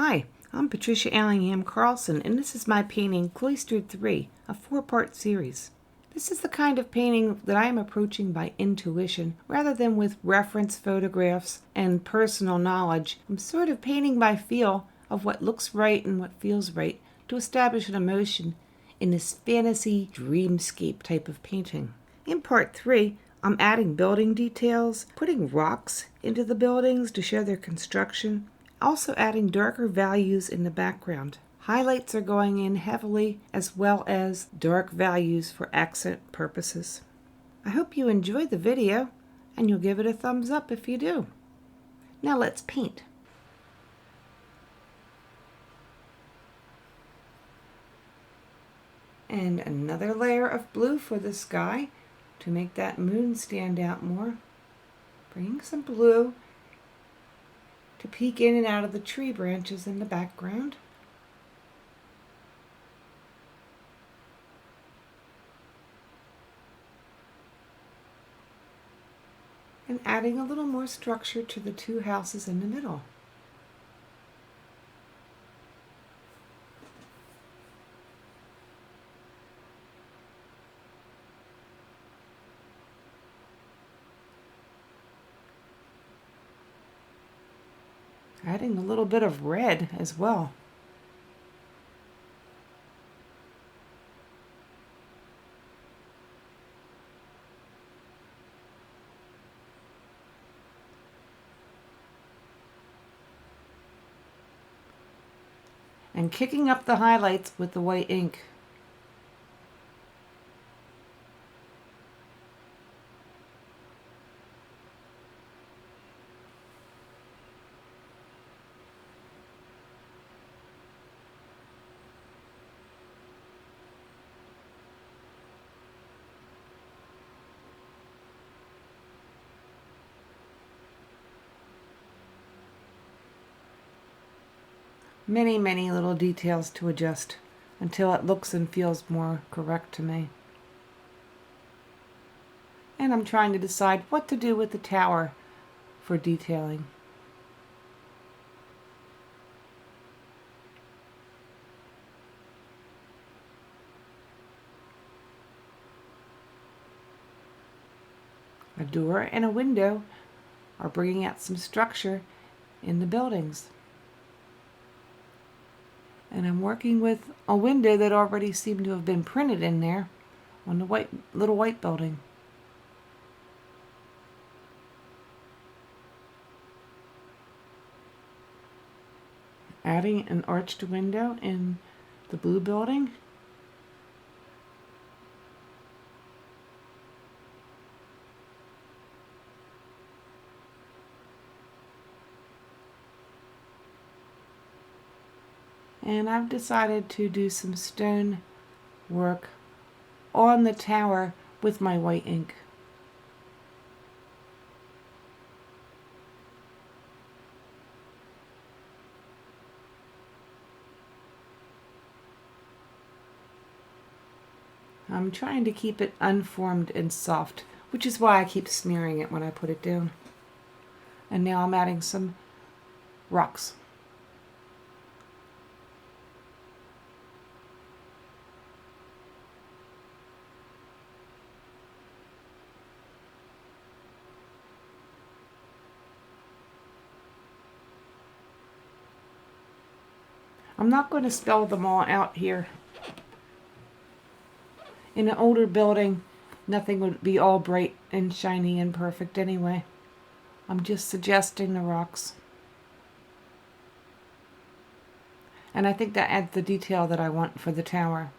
Hi, I'm Patricia Allingham Carlson, and this is my painting Cloistered 3, a 4-part series. This is the kind of painting that I am approaching by intuition rather than with reference photographs and personal knowledge. I'm sort of painting by feel of what looks right and what feels right to establish an emotion in this fantasy dreamscape type of painting. In part 3, I'm adding building details, putting rocks into the buildings to show their construction, also adding darker values in the background. Highlights are going in heavily, as well as dark values for accent purposes. I hope you enjoy the video, and you'll give it a thumbs up if you do. Now let's paint. And another layer of blue for the sky to make that moon stand out more. Bringing some blue to peek in and out of the tree branches in the background. And adding a little more structure to the two houses in the middle. Adding a little bit of red as well. And kicking up the highlights with the white ink. Many little details to adjust until it looks and feels more correct to me. And I'm trying to decide what to do with the tower for detailing. A door and a window are bringing out some structure in the buildings. And I'm working with a window that already seemed to have been printed in there on the little white building. Adding an arched window in the blue building. And I've decided to do some stone work on the tower with my white ink. I'm trying to keep it unformed and soft, which is why I keep smearing it when I put it down. And now I'm adding some rocks. I'm not going to spell them all out here. In an older building, nothing would be all bright and shiny and perfect anyway. I'm just suggesting the rocks. And I think that adds the detail that I want for the tower.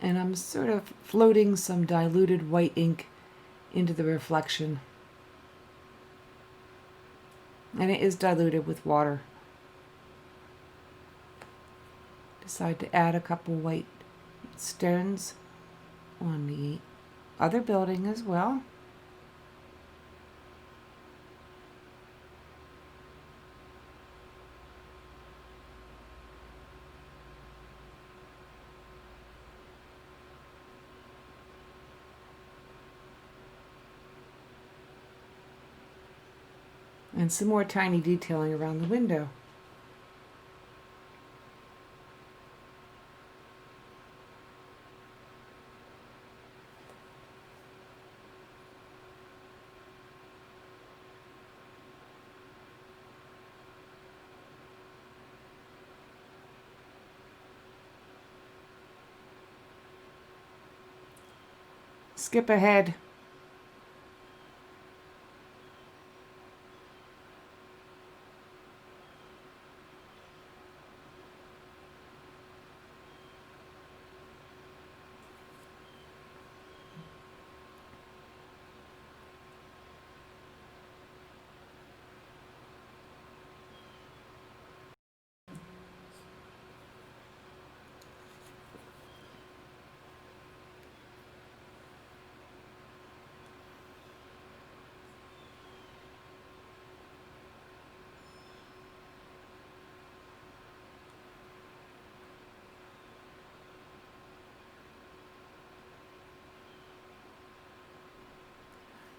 And I'm sort of floating some diluted white ink into the reflection. And it is diluted with water. Decide to add a couple white stones on the other building as well. And some more tiny detailing around the window. Skip ahead.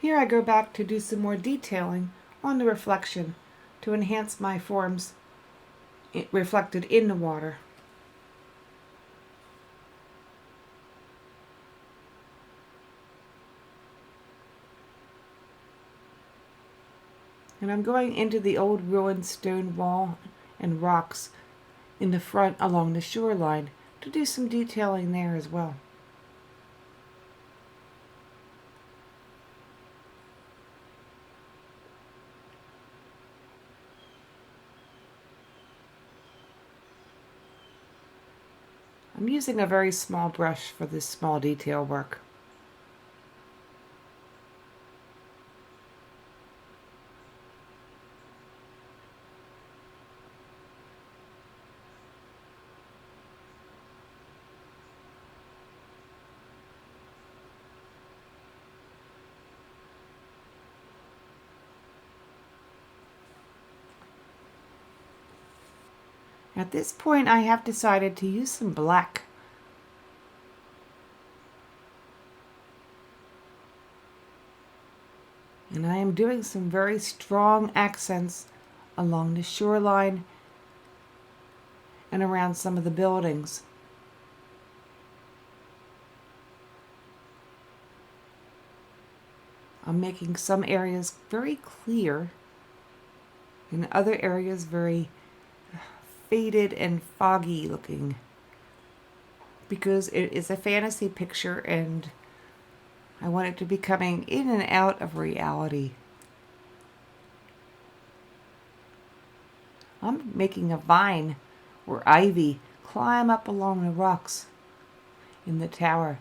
Here I go back to do some more detailing on the reflection to enhance my forms reflected in the water. And I'm going into the old ruined stone wall and rocks in the front along the shoreline to do some detailing there as well. I'm using a very small brush for this small detail work. At this point, I have decided to use some black. And I am doing some very strong accents along the shoreline and around some of the buildings. I'm making some areas very clear and other areas very faded and foggy looking, because it is a fantasy picture and I want it to be coming in and out of reality. I'm making a vine or ivy climb up along the rocks in the tower.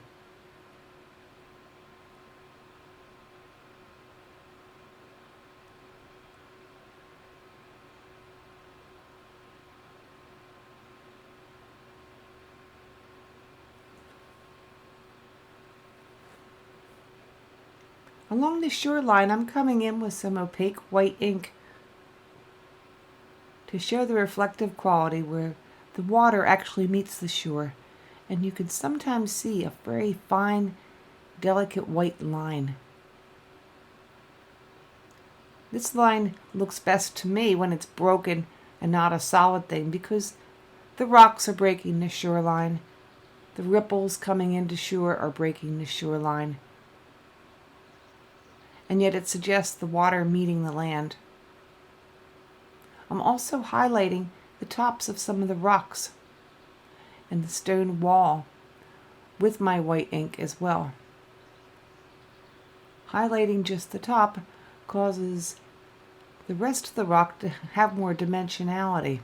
Along the shoreline, I'm coming in with some opaque white ink to show the reflective quality where the water actually meets the shore, and you can sometimes see a very fine, delicate white line. This line looks best to me when it's broken and not a solid thing, because the rocks are breaking the shoreline, the ripples coming into shore are breaking the shoreline, and yet it suggests the water meeting the land. I'm also highlighting the tops of some of the rocks and the stone wall with my white ink as well. Highlighting just the top causes the rest of the rock to have more dimensionality.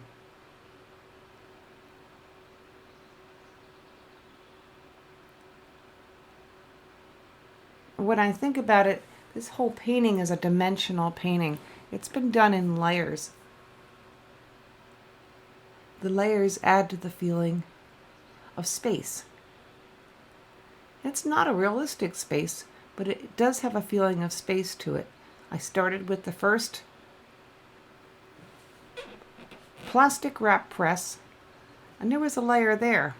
When I think about it, this whole painting is a dimensional painting. It's been done in layers. The layers add to the feeling of space. It's not a realistic space, but it does have a feeling of space to it. I started with the first plastic wrap press, and there was a layer there.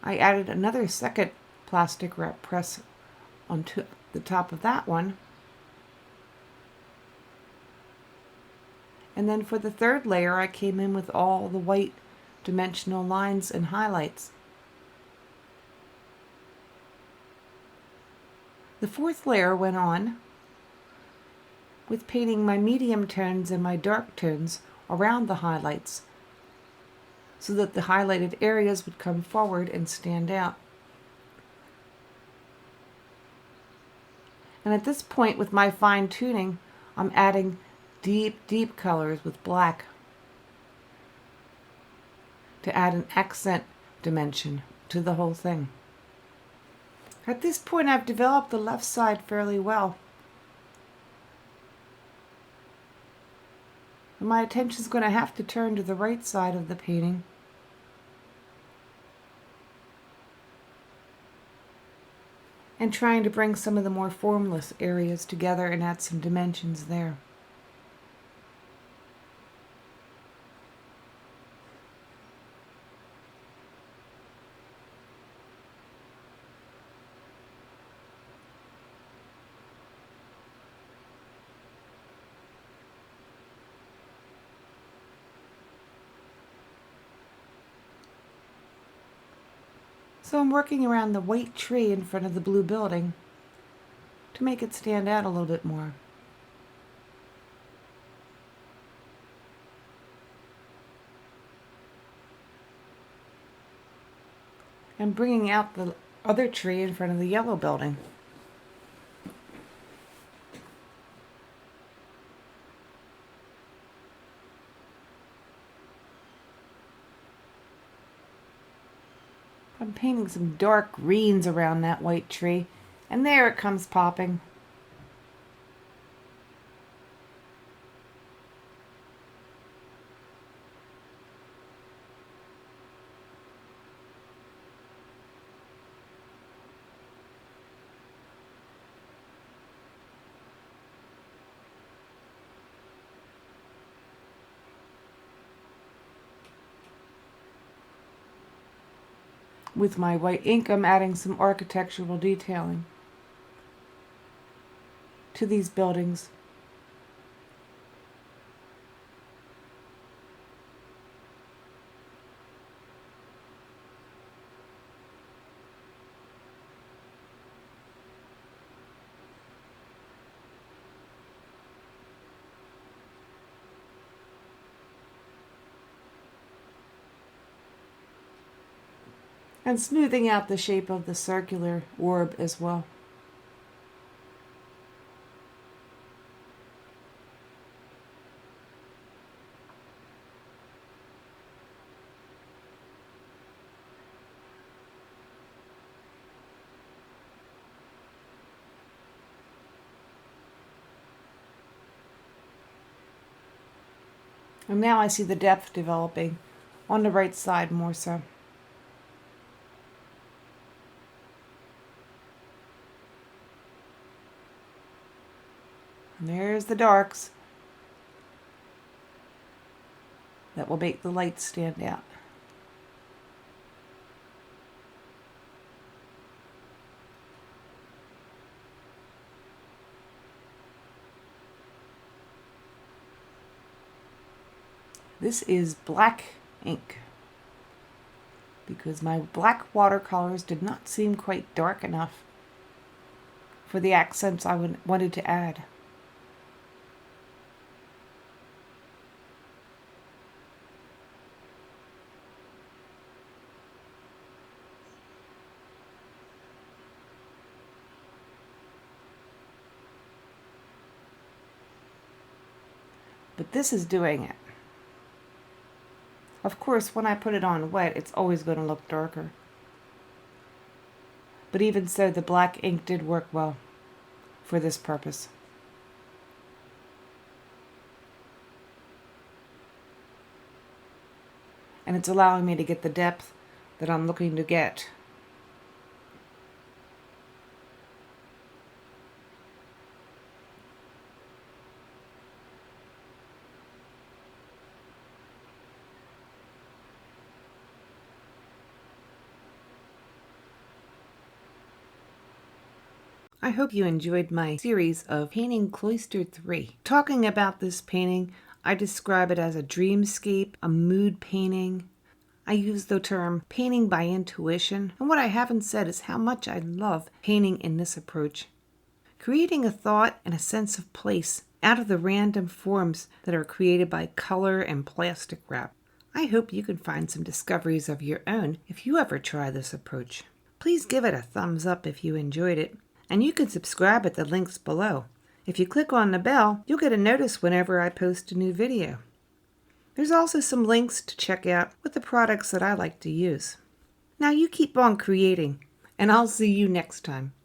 I added another second plastic wrap press onto the top of that one. And then for the third layer, I came in with all the white dimensional lines and highlights. The fourth layer went on with painting my medium tones and my dark tones around the highlights so that the highlighted areas would come forward and stand out. And at this point, with my fine tuning, I'm adding deep, deep colors with black to add an accent dimension to the whole thing. At this point, I've developed the left side fairly well. And my attention is going to have to turn to the right side of the painting. And trying to bring some of the more formless areas together and add some dimensions there. So I'm working around the white tree in front of the blue building to make it stand out a little bit more. And bringing out the other tree in front of the yellow building. I'm painting some dark greens around that white tree, and there it comes popping. With my white ink, I'm adding some architectural detailing to these buildings. And smoothing out the shape of the circular orb as well. And now I see the depth developing on the right side more so. And there's the darks that will make the lights stand out. This is black ink because my black watercolors did not seem quite dark enough for the accents I wanted to add. But this is doing it. Of course, when I put it on wet, it's always going to look darker. But even so, the black ink did work well for this purpose. And it's allowing me to get the depth that I'm looking to get. I hope you enjoyed my series of painting Cloistered 3. Talking about this painting, I describe it as a dreamscape, a mood painting. I use the term painting by intuition, and what I haven't said is how much I love painting in this approach. Creating a thought and a sense of place out of the random forms that are created by color and plastic wrap. I hope you can find some discoveries of your own if you ever try this approach. Please give it a thumbs up if you enjoyed it, and you can subscribe at the links below. If you click on the bell, you'll get a notice whenever I post a new video. There's also some links to check out with the products that I like to use. Now you keep on creating, and I'll see you next time.